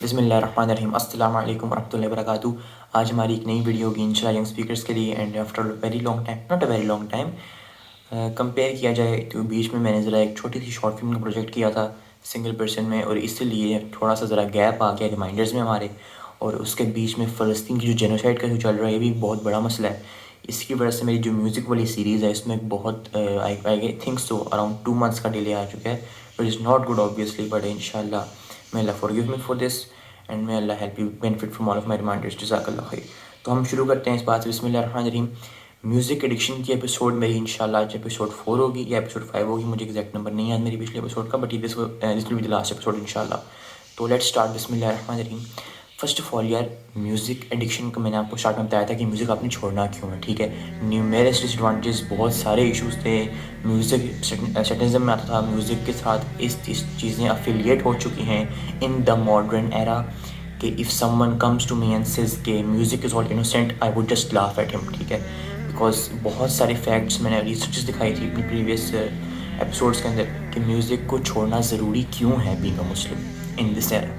بسم اللہ الرحمن الرحیم. السلام علیکم ورحمۃ اللہ وبرکاتہ. آج ہماری ایک نئی ویڈیو ہوگی انشاءاللہ ینگ اسپیکرس کے لیے. And after very long time, not a very long time, compare کیا جائے تو بیچ میں نے ذرا ایک چھوٹی سی شارٹ فلم کا پروجیکٹ کیا تھا سنگل پرسن میں، اور اس لیے تھوڑا سا ذرا گیپ آ گیا ریمائنڈرز میں ہمارے. اور اس کے بیچ میں فلسطین کی جو جینوسائڈ کا جو چل رہا ہے یہ بھی بہت بڑا مسئلہ ہے. اس کی وجہ سے میری جو میوزک والی سیریز ہے اس میں بہت I think so around 2 months کا ڈیلے آ چکا ہے. It is not good obviously, but انشاءاللہ may Allah forgive me for this and may Allah help you benefit from all of my reminders. جزاک اللہ خیر. تو ہم شروع کرتے ہیں اس بات سے. بسم اللہ الرحمن الرحیم. میوزک ایڈکشن کی ایپیسوڈ میری انشاءاللہ آج ایپیسوڈ 4 ہوگی یا ایپیسوڈ 5 ہوگی، مجھے ایگزیکٹ نمبر نہیں یاد میری پچھلے ایپیسوڈ کا، but this will be the last episode انشاءاللہ. تو لیٹ اسٹارٹ. بسم اللہ الرحمن الرحیم. فرسٹ آف آل یار، میوزک ایڈکشن کا میں نے آپ کو اسٹارٹ میں بتایا تھا کہ میوزک آپ نے چھوڑنا کیوں ہے. ٹھیک ہے، نیومیرس ڈس ایڈوانٹیجز، بہت سارے ایشوز تھے. میوزک سیٹنزم میں آتا تھا، میوزک کے ساتھ اس چیزیں افیلیٹ ہو چکی ہیں ان دا ماڈرن ایرا کہ if someone comes to me and says کہ music is all innocent, I would just laugh at him. ٹھیک ہے، بیکاز بہت سارے فیکٹس میں نے ریسرچز دکھائی تھی اپنی پریویس ایپیسوڈس کے اندر کہ میوزک کو چھوڑنا ضروری کیوں ہے بینگ اے مسلم ان دس ایرا.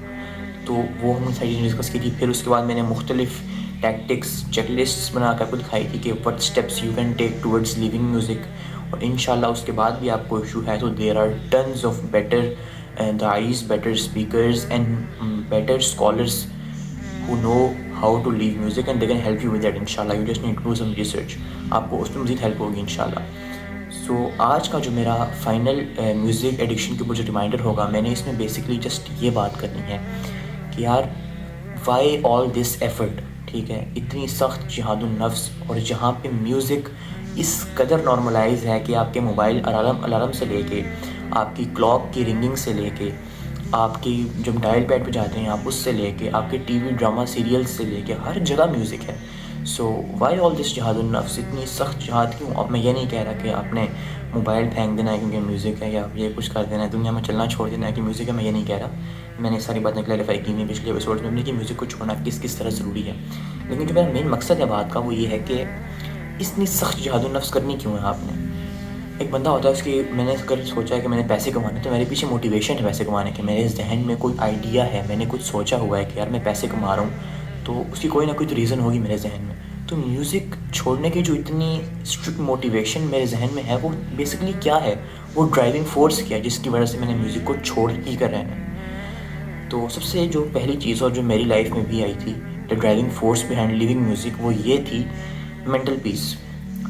تو وہ ہم نے ساری چیزیں ڈسکس کی تھی. پھر اس کے بعد میں نے مختلف ٹیکٹکس چیک لسٹس بنا کر آپ کو دکھائی تھی کہ what steps you can take towards leaving music. اور انشاءاللہ اس کے بعد بھی آپ کو ایشو ہے تو there are tons of better داعیز، better speakers and better scholars who know how to leave music and they can help you with that انشاءاللہ. you just need to do some research. آپ کو اس میں مزید help ہوگی انشاءاللہ. سو آج کا جو میرا فائنل میوزک ایڈکشن کے اوپر جو ریمائنڈر ہوگا، میں نے اس میں بیسکلی جسٹ یہ بات کرنی ہے کہ یار وائی آل دس ایفرٹ. ٹھیک ہے، اتنی سخت جہاد النفس، اور جہاں پہ میوزک اس قدر نارملائز ہے کہ آپ کے موبائل الارم سے لے کے، آپ کی کلاک کی رنگنگ سے لے کے، آپ کی جب ڈائل پیڈ پہ جاتے ہیں آپ اس سے لے کے، آپ کے ٹی وی ڈرامہ سیریل سے لے کے ہر جگہ میوزک ہے. سو وائی آل دس جہاد النفس، اتنی سخت جہاد کیوں؟ اب میں یہ نہیں کہہ رہا کہ آپ نے موبائل پھینک دینا ہے کیونکہ میوزک ہے، یا یہ کچھ کر دینا ہے، دنیا میں چلنا چھوڑ دینا ہے کہ میوزک ہے. میں یہ نہیں کہہ رہا. میں نے ساری باتیں کلیریفائی کی ہیں پچھلے ایپیسوڈ میں اپنے کہ میوزک کو چھوڑنا کس طرح ضروری ہے. لیکن جو میرا مین مقصد ہے بات کا وہ یہ ہے کہ اتنی سخت جہاد النفس کرنی کیوں ہے آپ نے؟ ایک بندہ ہوتا ہے اس کی، میں نے اگر سوچا ہے کہ میں نے پیسے کمانے تو میرے پیچھے موٹیویشن ہے پیسے کمانے کے. میرے ذہن میں کوئی آئیڈیا ہے، میں نے کچھ سوچا ہوا ہے کہ یار میں پیسے کما رہا ہوں، تو اس کی کوئی نہ کوئی تو ریزن ہوگی میرے ذہن میں. تو میوزک چھوڑنے کی جو اتنی اسٹرکٹ موٹیویشن میرے ذہن میں ہے وہ بیسکلی کیا ہے؟ وہ ڈرائیونگ فورس کیا ہے جس کی وجہ سے میں نے میوزک کو چھوڑ ہی کر رہنا ہے؟ تو سب سے جو پہلی چیز اور جو میری لائف میں بھی آئی تھی the driving force behind leaving music, وہ یہ تھی مینٹل پیس.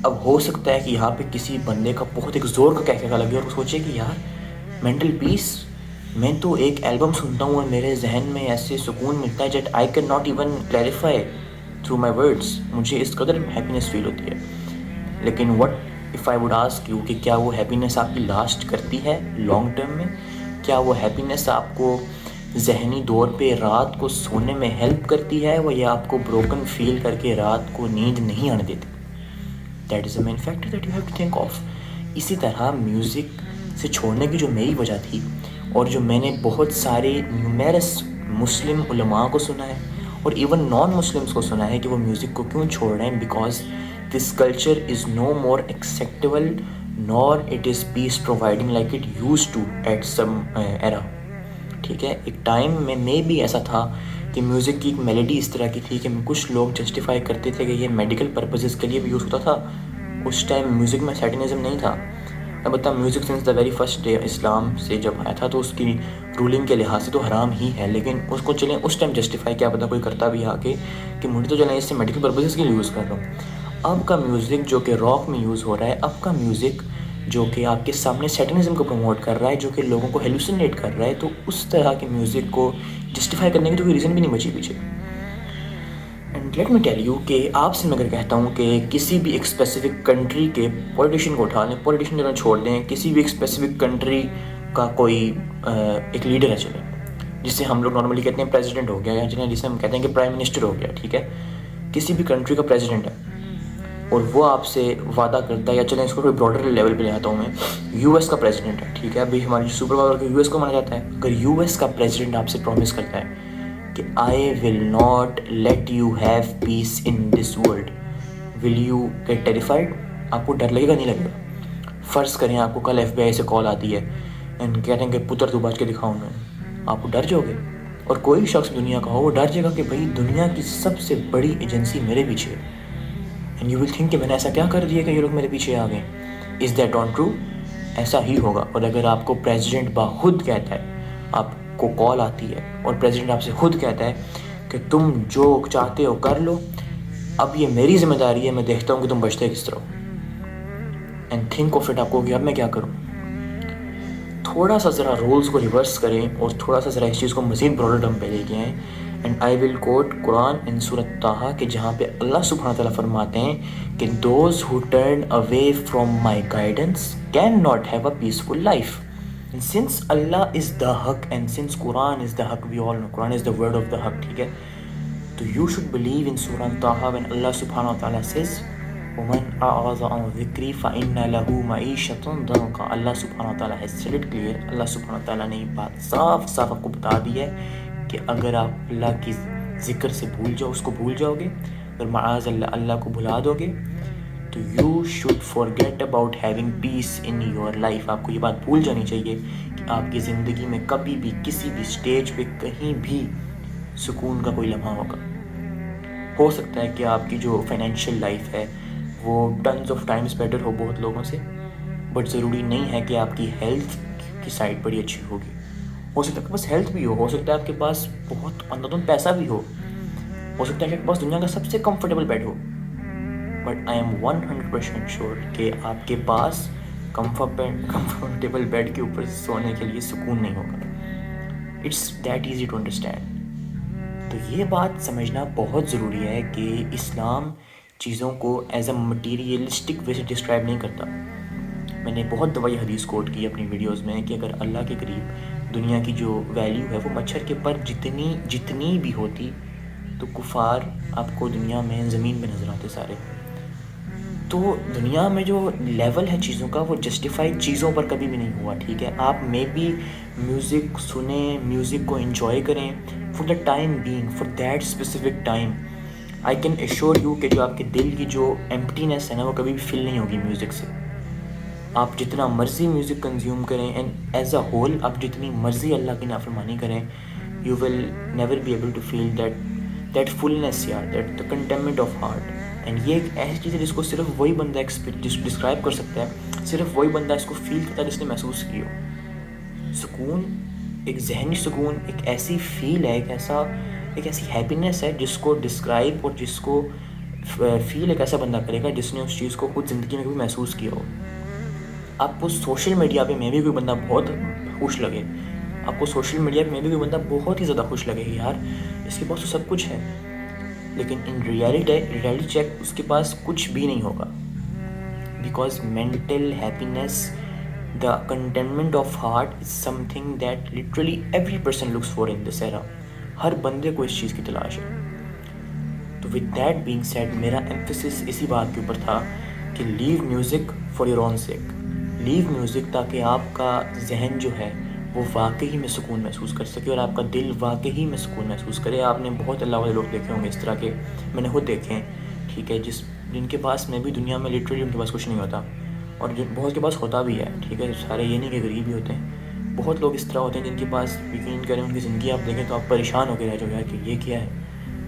اب ہو سکتا ہے کہ یہاں پہ کسی بندے کا بہت ایک زور کا کہہ لگے اور وہ سوچے کہ یار مینٹل پیس، میں تو ایک البم سنتا ہوں اور میرے ذہن میں ایسے سکون ملتا ہے that I can not even clarify through my words. مجھے اس قدر ہیپینس فیل ہوتی ہے. لیکن what if I would ask you کہ کیا وہ ہیپینس آپ کی لاسٹ کرتی ہے لانگ ٹرم میں؟ کیا وہ ہیپینس آپ کو ذہنی طور پہ رات کو سونے میں ہیلپ کرتی ہے، وہ یا آپ کو بروکن فیل کر کے رات کو نیند نہیں آنے دیتی؟ That is a main factor that you have to think of. اسی طرح میوزک سے چھوڑنے کی جو میری وجہ تھی، اور جو میں نے بہت سارے نیومیرس مسلم علماء کو سنا ہے اور ایون نان مسلمس کو سنا ہے کہ وہ میوزک کو کیوں چھوڑ رہے ہیں، because this culture is no more acceptable nor it is peace providing like it used to at some era. ٹھیک ہے، ایک ٹائم میں بھی ایسا تھا کہ میوزک کی ایک میلڈی اس طرح کی تھی کہ کچھ لوگ جسٹیفائی کرتے تھے کہ یہ میڈیکل پرپزز کے لیے بھی یوز ہوتا تھا. اس ٹائم میوزک میں سیٹنزم نہیں تھا. البتہ music since the very first day Islam سے جب آیا تھا تو اس کی رولنگ کے لحاظ سے تو حرام ہی ہے، لیکن اس کو چلیں اس ٹائم جسٹیفائی کیا پتہ کوئی کرتا بھی آ کے کہ مجھے تو چلیں اس سے میڈیکل پرپزز کے لیے یوز کر رہا ہوں. اب کا میوزک جو کہ راک میں یوز ہو رہا ہے، اب کا میوزک جو کہ آپ کے سامنے سیٹنزم کو پروموٹ کر رہا ہے، جو کہ لوگوں کو ہیلوسینیٹ کر رہا ہے، تو اس طرح کے میوزک کو جسٹیفائی کرنے کی تو کوئی ریزن بھی نہیں بچی پیچھے. And let me tell you کہ آپ سے میں اگر کہتا ہوں کہ کسی بھی ایک اسپیسیفک کنٹری کے پولیٹیشین کو اٹھا لیں، پولیٹیشین جو چھوڑ دیں، کسی بھی ایک اسپیسیفک کنٹری کا کوئی ایک لیڈر ہے چلیں، جسے ہم لوگ نارملی کہتے ہیں پریزیڈنٹ ہو گیا، یا جسے ہم کہتے ہیں کہ پرائم منسٹر ہو گیا. ٹھیک ہے، کسی بھی کنٹری کا پریزیڈنٹ ہے اور وہ آپ سے وعدہ کرتا ہے، یا چلیں اس کو کوئی براڈر لیول پہ لے آتا ہوں میں، یو ایس کا پریزیڈنٹ ہے. ٹھیک ہے، ابھی ہماری جو سپر پاور کے یو ایس کو مانا جاتا ہے، اگر یو ایس کا پریزیڈنٹ آپ سے پرومس کرتا ہے کہ I will not let you have peace in this world, will you get terrified? آپ کو ڈر لگے گا نہیں لگے گا؟ فرض کریں آپ کو کل ایف بی آئی سے کال آتی ہے اینڈ کہتے ہیں کہ پتر تو بچ کے دکھاؤں میں، آپ کو ڈر جاؤ گے؟ اور کوئی شخص دنیا کا ہو وہ ڈر جائے گا کہ بھائی دنیا کی سب سے بڑی ایجنسی میرے پیچھے ہے. اینڈ یو ول تھنک کہ میں نے ایسا کیا کر دیا کہ یہ لوگ میرے پیچھے آ گئے. Is that not true? ایسا ہی ہوگا. اور اگر آپ کو پریزیڈنٹ باخود کہتا ہے, آپ کو کال آتی ہے اور پریزیڈنٹ آپ سے خود کہتا ہے کہ تم جو چاہتے ہو کر لو, اب یہ میری ذمہ داری ہے, میں دیکھتا ہوں کہ تم بچتے کس طرح ہو. اینڈ تھنک آف اٹ, آپ کو کہ اب میں کیا کروں. تھوڑا سا ذرا رولز کو ریورس کریں اور تھوڑا سا ذرا اس چیز کو مزید براڈر ٹرم پہ لے کے آئیں. اینڈ آئی ول کوٹ قرآن ان سورۃ طٰہٰ کہ جہاں پہ اللہ سبحانہ تعالیٰ فرماتے ہیں کہ those who turn away from my guidance can not have a peaceful life. Since اللہ از دا حق and since Quran is the حق, وی آل نو قرآن از دا ورڈ آف دا حق, ٹھیک ہے. تو یو شوڈ بلیو ان سورہ طٰہٰ when اللہ سبحانہ تعالیٰ says وَمَنْ أَعْرَضَ عَنْ ذِكْرِي فَإِنَّ لَهُ مَعِيشَةً ضَنْكًا. اللہ سبحانہ تعالیٰ has said it clear. اللہ سبحانہ تعالیٰ نے یہ بات صاف صاف آپ کو بتا دی ہے کہ اگر آپ اللہ کی ذکر سے بھول جاؤ, اس کو بھول جاؤ گے, اگر معاذ اللہ اللہ کو بھلا دو گے, تو you should forget about having peace in your life. آپ کو یہ بات بھول جانی چاہیے کہ آپ کی زندگی میں کبھی بھی کسی بھی سٹیج پہ کہیں بھی سکون کا کوئی لمحہ ہوگا. ہو سکتا ہے کہ آپ کی جو فائنینشیل لائف ہے وہ ٹنز آف ٹائمز بیٹر ہو بہت لوگوں سے, بٹ ضروری نہیں ہے کہ آپ کی ہیلتھ کی سائڈ بڑی اچھی ہوگی. ہو سکتا ہے کہ بس ہیلتھ بھی ہو سکتا ہے آپ کے پاس بہت اندھدھند پیسہ بھی ہو سکتا ہے کہ آپ کے پاس دنیا کا سب سے کمفرٹیبل بیڈ ہو, بٹ آئی ایم 100% شیور کہ آپ کے پاس کمفرٹیبل بیڈ کے اوپر سونے کے لیے سکون نہیں ہوگا. It's that easy to understand. تو یہ بات سمجھنا بہت ضروری ہے کہ اسلام چیزوں کو ایز اے مٹیریلسٹک وے سے ڈسکرائب نہیں کرتا. میں نے بہت دفعہ یہ حدیث کوٹ کی اپنی ویڈیوز میں کہ اگر اللہ کے قریب دنیا کی جو ویلیو ہے وہ مچھر کے پر جتنی بھی ہوتی تو کفار آپ کو دنیا میں زمین میں نظر آتے سارے. تو دنیا میں جو لیول ہے چیزوں کا وہ جسٹیفائی چیزوں پر کبھی بھی نہیں ہوا, ٹھیک ہے. آپ میں بھی میوزک سنیں, میوزک کو انجوائے کریں for the time being, for that specific time. I can assure you کہ جو آپ کے دل کی جو ایمپٹینس ہے نا وہ کبھی بھی فل نہیں ہوگی میوزک سے. آپ جتنا مرضی میوزک کنزیوم کریں اینڈ ایز اے ہول آپ جتنی مرضی اللہ کی نافرمانی کریں, you will never be able to feel that fullness یار, that the contentment of heart. And یہ ایک ایسی چیز ہے جس کو صرف وہی بندہ ڈسکرائب کر سکتا ہے, صرف وہی بندہ اس کو فیل کرتا ہے جس نے محسوس کی ہو. سکون, ایک ذہنی سکون, ایک ایسی فیل ہے, ایک ایسی ہیپینس ہے جس کو ڈسکرائب اور جس کو فیل ایک ایسا بندہ کرے گا جس نے اس چیز کو خود زندگی میں کبھی محسوس کیا ہو. آپ کو سوشل میڈیا پہ میں بھی کوئی بندہ بہت خوش لگے, آپ کو سوشل میڈیا پہ میں بھی کوئی بندہ بہت ہی زیادہ خوش لگے کہ یار اس کے پاس تو سب کچھ ہے, لیکن ان ریئلٹی چیک اس کے پاس کچھ بھی نہیں ہوگا. Because mental happiness, the contentment of heart is something that literally every person looks for in this era. ہر بندے کو اس چیز کی تلاش ہے. تو with that being said میرا emphasis اسی بات کے اوپر تھا کہ leave music for your own sake. leave music تاکہ آپ کا ذہن جو ہے وہ واقعی میں سکون محسوس کر سکے اور آپ کا دل واقعی میں سکون محسوس کرے. آپ نے بہت اللہ والے لوگ دیکھے ہوں گے اس طرح کے, میں نے خود دیکھے ہیں, ٹھیک ہے, جن کے پاس میں بھی دنیا میں لٹرلی ان کے پاس کچھ نہیں ہوتا, اور بہت کے پاس ہوتا بھی ہے, ٹھیک ہے, سارے یہ نہیں کہ غریب ہی ہوتے ہیں. بہت لوگ اس طرح ہوتے ہیں جن کے پاس یقین کریں ان کی زندگی آپ دیکھیں تو آپ پریشان ہو کے رہ جاؤ کہ یہ کیا ہے.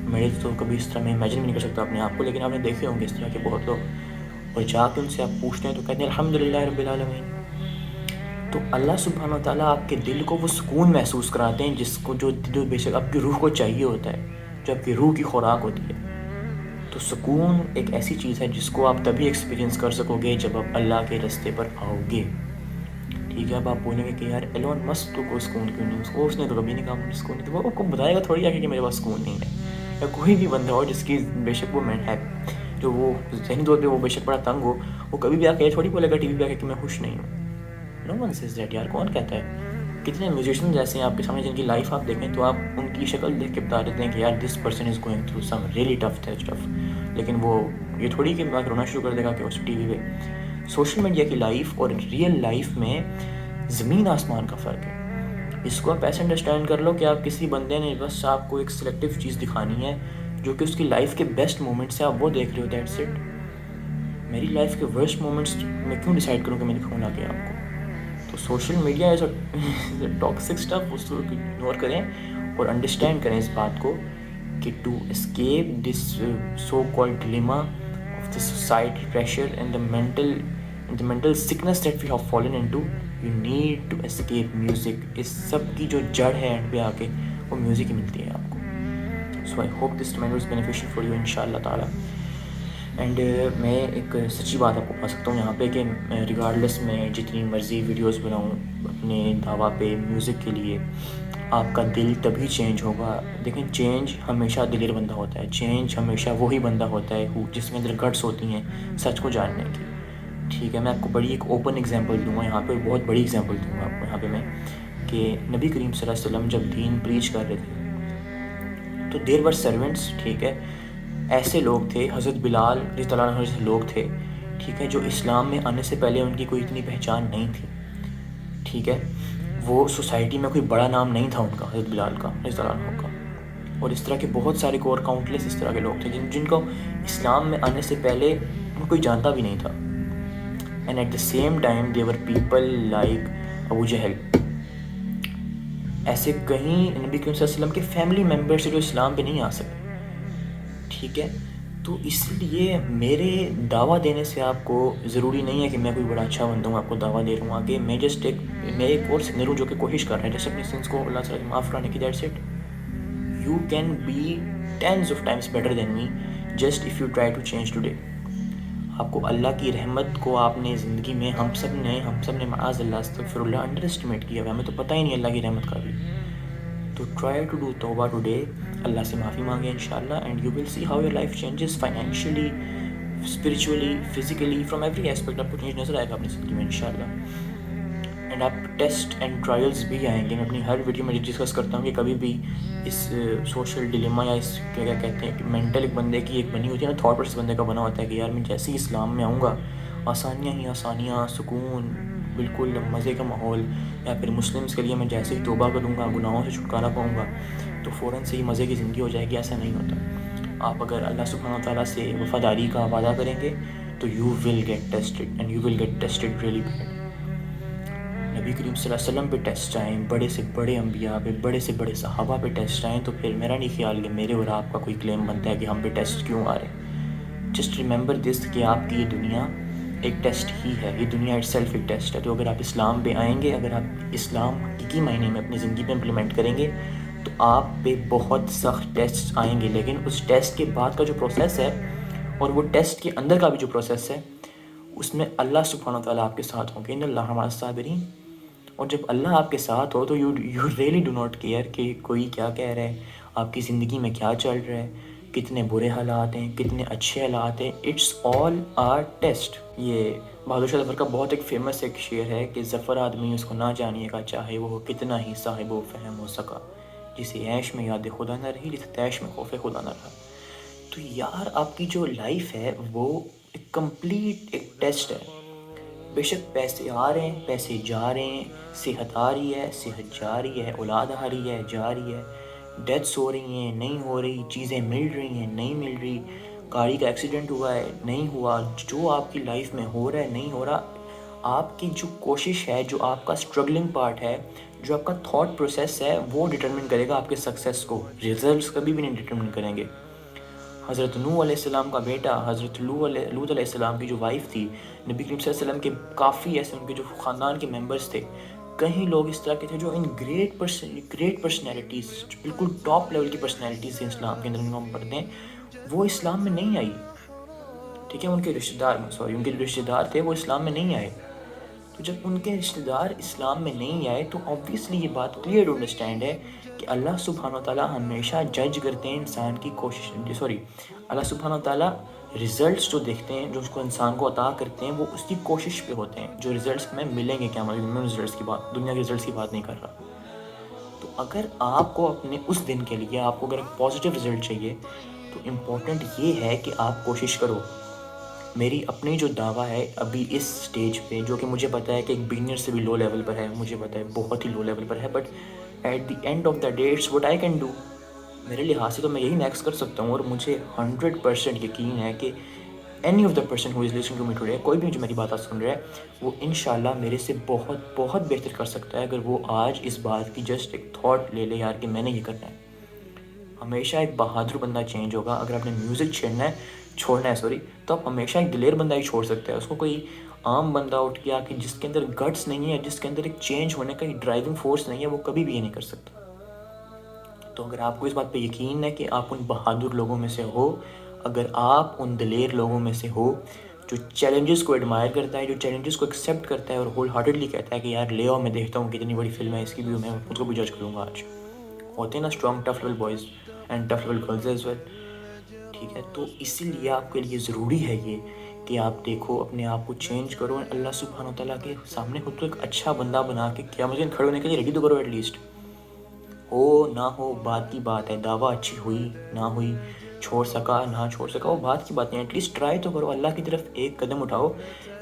میرے تو کبھی اس طرح میں امیجن بھی نہیں کر سکتا اپنے آپ کو, لیکن آپ نے دیکھے ہوں گے اس طرح کے بہت لوگ, اور جا کے ان سے آپ پوچھتے ہیں تو کہتے ہیں الحمدللہ رب العالمین. تو اللہ سبحانہ وتعالیٰ آپ کے دل کو وہ سکون محسوس کراتے ہیں جس کو جو بے شک آپ کی روح کو چاہیے ہوتا ہے, جو آپ کی روح کی خوراک ہوتی ہے. تو سکون ایک ایسی چیز ہے جس کو آپ تبھی ایکسپیرینس کر سکو گے جب آپ اللہ کے راستے پر آؤ گے, ٹھیک ہے. اب آپ بولیں گے کہ یار ایلون مسک کو سکون کیوں نہیں, اس نے تو کبھی نہیں کہا مجھے سکون نہیں, تو وہ آپ کو بتائے گا تھوڑی آگے کہ میرے پاس سکون نہیں ہے. یا کوئی بھی بندہ ہو جس کی بے شک وہ مینٹ ہے, جو وہ ذہنی طور پہ وہ بے شک بڑا تنگ ہو, وہ کبھی بھی آ کے تھوڑی بولے گا ٹی وی پہ آ کے کہ میں خوش نہیں ہوں. نو ون سیز دیٹ, یار کون کہتا ہے. کتنے میوزیشین ایسے ہیں آپ کے سامنے جن کی لائف آپ دیکھیں تو آپ ان کی شکل دیکھ کے بتا دیتے ہیں کہ یار this person is going through some really tough stuff, لیکن وہ یہ تھوڑی کہ بات رونا شروع کر دے گا کہ اس ٹی وی پہ. سوشل میڈیا کی لائف اور ریئل لائف میں زمین آسمان کا فرق ہے. اس کو آپ ایسے انڈرسٹینڈ کر لو کہ آپ کسی بندے نے بس آپ کو ایک سلیکٹیو چیز دکھانی ہے جو کہ اس کی لائف کے بیسٹ مومنٹس ہیں, آپ وہ دیکھ رہے ہو, دیٹس اٹ. میری لائف کے ورسٹ مومنٹس میں کیوں ڈیسائیڈ کروں کہ میں دکھاؤں لا کے آپ کو. تو social media as a toxic stuff, اس کو اگنور کریں اور انڈرسٹینڈ کریں اس بات کو کہ to escape this so called dilemma of the society pressure and the mental sickness that we have fallen into, you need to escape music. اس سب کی جو جڑ ہے اینڈ پہ آ کے وہ میوزک ہی ملتی ہے آپ کو. So I hope this reminder is beneficial for you ان شاء اللہ تعالیٰ. اینڈ میں ایک سچی بات آپ کو بتا سکتا ہوں یہاں پہ کہ ریگارڈلیس میں جتنی مرضی ویڈیوز بناؤں اپنے دعویٰ پہ میوزک کے لیے، آپ کا دل تبھی چینج ہوگا. دیکھیں چینج ہمیشہ دلیر بندہ ہوتا ہے، چینج ہمیشہ وہی بندہ ہوتا ہے جس کے اندر گٹس ہوتی ہیں سچ کو جاننے کی. ٹھیک ہے، میں آپ کو بڑی ایک اوپن ایگزامپل دوں گا یہاں پہ، بہت بڑی ایگزامپل دوں گا آپ کو یہاں پہ میں، کہ نبی کریم صلی اللہ علیہ وسلم جب دین پریچ کر رہے تھے تو دیر ور سرونٹس. ٹھیک ہے، ایسے لوگ تھے، حضرت بلال رضی اللہ عنہ جیسے لوگ تھے، ٹھیک ہے، جو اسلام میں آنے سے پہلے ان کی کوئی اتنی پہچان نہیں تھی. ٹھیک ہے، وہ سوسائٹی میں کوئی بڑا نام نہیں تھا ان کا، حضرت بلال کا رضی اللہ عنہ کا. اور اس طرح کے بہت سارے اور کاؤنٹلیس اس طرح کے لوگ تھے جن کو اسلام میں آنے سے پہلے ان کوئی جانتا بھی نہیں تھا. And at the same time there were people like Abu Jahl. ایسے کہیں نبی کریم صلی اللہ علیہ وسلم کے فیملی ممبرس جو اسلام پہ نہیں آ سکے. ٹھیک ہے، تو اس لیے میرے دعویٰ دینے سے آپ کو ضروری نہیں ہے کہ میں کوئی بڑا اچھا بندہ ہوں آپ کو دعویٰ دے رہا ہوں آگے. میں جسٹ میں ایک اور سنر ہوں جو کہ کوشش کر رہا ہے جیسے اپنی سنس کو اللہ تعالیٰ معاف کرانے کی. That's it. You can be tens of times better than me just if you try to change today. آپ کو اللہ کی رحمت کو آپ نے زندگی میں ہم سب نے معاذ اللہ استغفر اللہ انڈر اسٹیمیٹ کیا ہوا ہے. ہمیں تو پتہ ہی نہیں اللہ کی رحمت کا بھی. تو ٹرائی ٹو ڈو توبہ ٹوڈے، اللہ سے معافی مانگے انشاءاللہ، and you will see how your life changes financially, spiritually, physically, from every aspect آپ کو چینج نظر آئے گا اپنی زندگی میں انشاءاللہ. اینڈ آپ ٹیسٹ اینڈ ٹرائلز بھی آئیں گے. میں اپنی ہر ویڈیو میں ڈسکس کرتا ہوں کہ کبھی بھی اس سوشل ڈیلیما یا اس کیا کہتے ہیں کہ مینٹل ایک بندے کی ایک بنی ہوتی ہے نا، تھاٹ پروسیس بندے کا بنا ہوتا ہے کہ یار میں جیسے ہی اسلام میں آؤں گا آسانیاں ہی آسانیاں، سکون، بالکل مزے کا ماحول، یا پھر مسلمس کے لیے میں جیسے ہی توبہ کروں گا گناہوں سے چھٹکارا پاؤں گا تو فوراً سے ہی مزے کی زندگی ہو جائے گی. ایسا نہیں ہوتا. آپ اگر اللہ سبحانہ وتعالیٰ سے وفاداری کا وعدہ کریں گے تو you will get tested and you will get tested really bad. نبی کریم صلی اللہ علیہ وسلم پہ ٹیسٹ آئیں، بڑے سے بڑے انبیاء پہ، بڑے سے بڑے صحابہ پہ ٹیسٹ آئیں، تو پھر میرا نہیں خیال کہ میرے اور آپ کا کوئی کلیم بنتا ہے کہ ہم پہ ٹیسٹ کیوں آ رہے ہیں. جسٹ ریممبر دس کہ آپ کی یہ دنیا ایک ٹیسٹ ہی ہے، یہ دنیا اٹ سیلف ایک ٹیسٹ ہے. تو اگر آپ اسلام پہ آئیں گے، اگر آپ اسلام حقیقی معنی میں اپنی زندگی پہ امپلیمنٹ کریں گے تو آپ پہ بہت سخت ٹیسٹ آئیں گے. لیکن اس ٹیسٹ کے بعد کا جو پروسیس ہے اور وہ ٹیسٹ کے اندر کا بھی جو پروسیس ہے اس میں اللہ سبحانہ وتعالیٰ آپ کے ساتھ ہوں گے. ان اللہ مع الصابرین. اور جب اللہ آپ کے ساتھ ہو تو you really do not care کہ کوئی کیا کہہ رہا ہے، آپ کی زندگی میں کیا چل رہا ہے، کتنے برے حالات ہیں، کتنے اچھے حالات ہیں. It's all our test. یہ بہادر شاہ ظفر کا بہت ایک فیمس ایک شعر ہے کہ ظفر آدمی اس کو نہ جانیے گا چاہے وہ کتنا ہی صاحب و فہم ہو سکا، جسے عیش میں یاد خدا نہ رہی، جسے تیش میں خوف خدا نہ رہا. تو یار آپ کی جو لائف ہے وہ ایک کمپلیٹ ایک ٹیسٹ ہے. بے شک پیسے آ رہے ہیں، پیسے جا رہے ہیں، صحت آ رہی ہے، صحت جا رہی ہے، اولاد آ رہی ہے، جا رہی ہے، ڈیتھس ہو رہی ہیں، نہیں ہو رہی، چیزیں مل رہی ہیں، نہیں مل رہی، گاڑی کا ایکسیڈنٹ ہوا ہے، نہیں ہوا. جو آپ کی لائف میں ہو رہا ہے نہیں ہو رہا، آپ کی جو کوشش ہے، جو آپ کا اسٹرگلنگ پارٹ ہے، جو آپ کا تھاٹ پروسیس ہے، وہ ڈٹرمن کرے گا آپ کے سکسیس کو. ریزلٹس کبھی بھی نہیں ڈٹرمن کریں گے. حضرت نوح علیہ السلام کا بیٹا، حضرت لوط علیہ السلام کی جو وائف تھی، نبی کریم صلی اللہ علیہ وسلم کے کافی ایسے ان کے جو خاندان کے ممبرس تھے، کہیں لوگ اس طرح کے تھے جو ان گریٹ پرسنالٹیز، بالکل ٹاپ لیول کی پرسنالٹیز ہیں اسلام کے اندر جن کو ہم پڑھتے ہیں، وہ اسلام میں نہیں آئی. ٹھیک ہے، ان کے رشتہ دار تھے وہ اسلام میں نہیں آئے. تو جب ان کے رشتہ دار اسلام میں نہیں آئے تو obviously یہ بات کلیئر ٹو انڈرسٹینڈ ہے کہ اللہ سبحانہ وتعالیٰ ہمیشہ جج کرتے ہیں انسان کی کوشش. اللہ سبحانہ وتعالیٰ ریزلٹس جو دیکھتے ہیں، جو اس کو انسان کو عطا کرتے ہیں، وہ اس کی کوشش پہ ہوتے ہیں. جو ریزلٹس ہمیں ملیں گے قیامت میں، ریزلٹس کی بات، دنیا کے ریزلٹس کی بات نہیں کر رہا. تو اگر آپ کو اپنے اس دن کے لیے آپ کو اگر ایک پازیٹیو ریزلٹ چاہیے تو امپورٹنٹ یہ ہے کہ آپ کوشش کرو. میری اپنی جو دعویٰ ہے ابھی اس سٹیج پہ، جو کہ مجھے پتہ ہے کہ ایک بگنر سے بھی لو لیول پر ہے، مجھے پتہ ہے بہت ہی لو لیول پر ہے، but at the end of the day it's what I can do. میرے لحاظ سے تو میں یہی نیکسٹ کر سکتا ہوں، اور مجھے 100% یقین ہے کہ any of the person who is listening to me today, کوئی بھی جو میری بات سن رہا ہے وہ انشاءاللہ میرے سے بہت بہت بہتر کر سکتا ہے اگر وہ آج اس بات کی جسٹ ایک تھاٹ لے لے یار کہ میں نے یہ کرنا ہے۔ ہمیشہ ایک بہادر بندہ چینج ہوگا۔ اگر آپ نے میوزک چھوڑنا ہے تو آپ ہمیشہ ایک دلیر بندہ ہی چھوڑ سکتے ہیں۔ اس کو کوئی عام بندہ اٹھ گیا کہ جس کے اندر گٹس نہیں ہے، جس کے اندر ایک چینج ہونے کا ایک ڈرائیونگ فورس نہیں ہے، وہ کبھی بھی یہ نہیں کر سکتا۔ تو اگر آپ کو اس بات پہ یقین ہے کہ آپ ان بہادر لوگوں میں سے ہو، اگر آپ ان دلیر لوگوں میں سے ہو جو چیلنجز کو ایڈمائر کرتا ہے، جو چیلنجز کو ایکسیپٹ کرتا ہے اور ہول ہارٹیڈلی کہتا ہے کہ یار لے آؤ، میں دیکھتا ہوں کتنی بڑی فلم ہے، اس کی بھی میں خود کو بھی جج کروں گا آج۔ ہوتے ہیں نا strong tough level boys and tough level girls as well, ٹھیک ہے؟ تو اسی لیے آپ کے لیے ضروری ہے یہ کہ آپ دیکھو، اپنے آپ کو چینج کرو، اللہ سبحانہ و تعالیٰ کے سامنے خود کو ایک اچھا بندہ بنا کے قیامت کے دن کھڑے ہونے کے لیے ریڈی تو کرو۔ ایٹ لیسٹ ہو نہ ہو بات کی بات ہے، دعویٰ اچھی ہوئی نہ ہوئی، چھوڑ سکا نہ چھوڑ سکا، وہ بات کی بات نہیں، ایٹ لیسٹ ٹرائی تو کرو، اللہ کی طرف ایک قدم اٹھاؤ،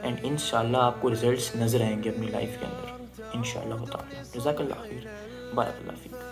اینڈ انشاءاللہ آپ کو رزلٹس نظر آئیں گے اپنی لائف کے اندر انشاءاللہ تعالی۔ جزاک اللہ خیر، بارک اللہ فیک۔